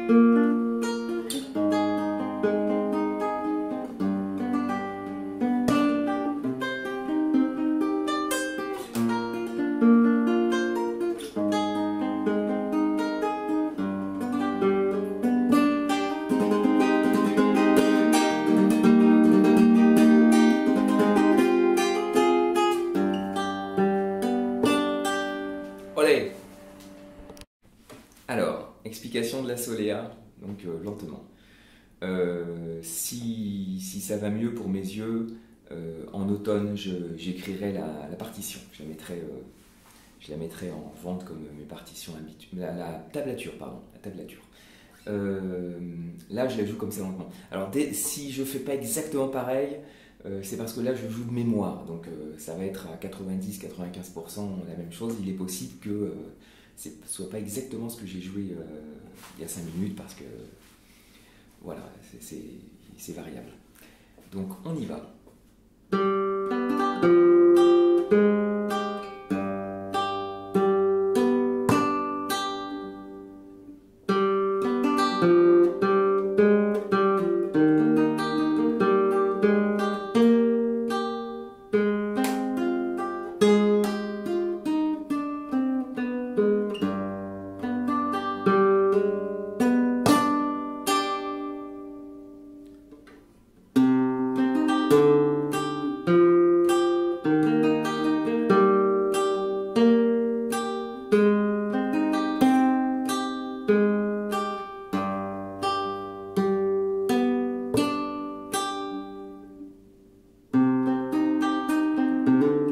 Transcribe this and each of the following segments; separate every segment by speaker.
Speaker 1: Olé! Alors, explication de la soléa, donc lentement. Si ça va mieux pour mes yeux, en automne, j'écrirai la partition. Je la mettrai en vente comme mes partitions habituelles. La tablature, pardon. La tablature. Là, je la joue comme ça lentement. Alors, si je fais pas exactement pareil, c'est parce que là, je joue de mémoire. Donc, ça va être à 90-95% la même chose. Il est possible que ce ne soit pas exactement ce que j'ai joué il y a 5 minutes parce que, voilà, c'est variable. Donc, on y va.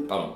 Speaker 1: Pardon.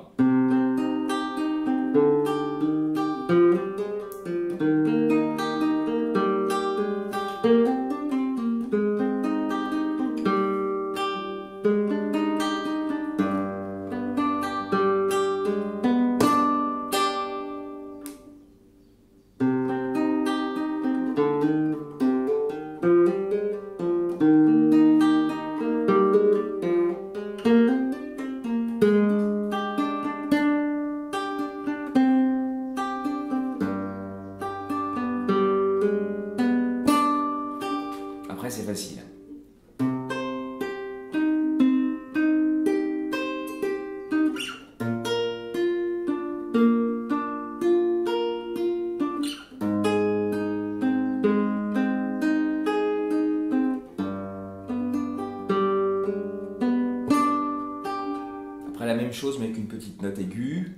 Speaker 1: Après, c'est facile. Après, la même chose, mais avec une petite note aiguë.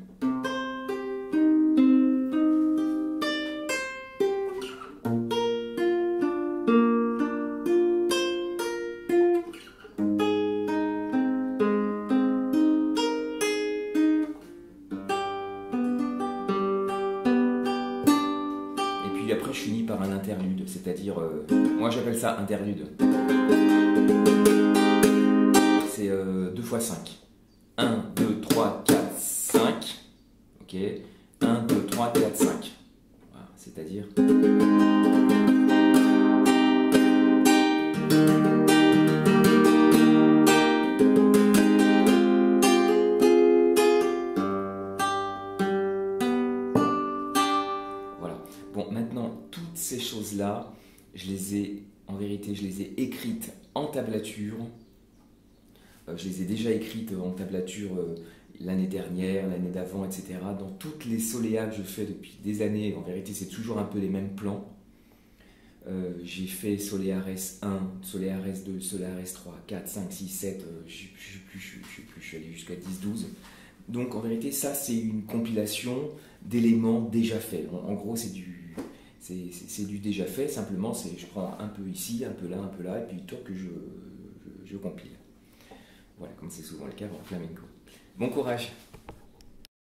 Speaker 1: Et après, je finis par un interlude, c'est-à-dire, moi j'appelle ça interlude. C'est 2 fois 5. 1, 2, 3, 4, 5. Ok. 1, 2, 3, 4, 5. Voilà, c'est-à-dire. Bon, maintenant, toutes ces choses-là, en vérité, je les ai écrites en tablature. Je les ai déjà écrites en tablature l'année dernière, l'année d'avant, etc. Dans toutes les soléas que je fais depuis des années, en vérité, c'est toujours un peu les mêmes plans. J'ai fait Soléa Res 1, Soléa Res 2, Soléa Res 3, 4, 5, 6, 7, je suis allé jusqu'à 10, 12. Donc, en vérité, ça, c'est une compilation d'éléments déjà faits. En gros, c'est du déjà fait, simplement, je prends un peu ici, un peu là, et puis tant que je compile. Voilà, comme c'est souvent le cas en flamenco. Bon courage!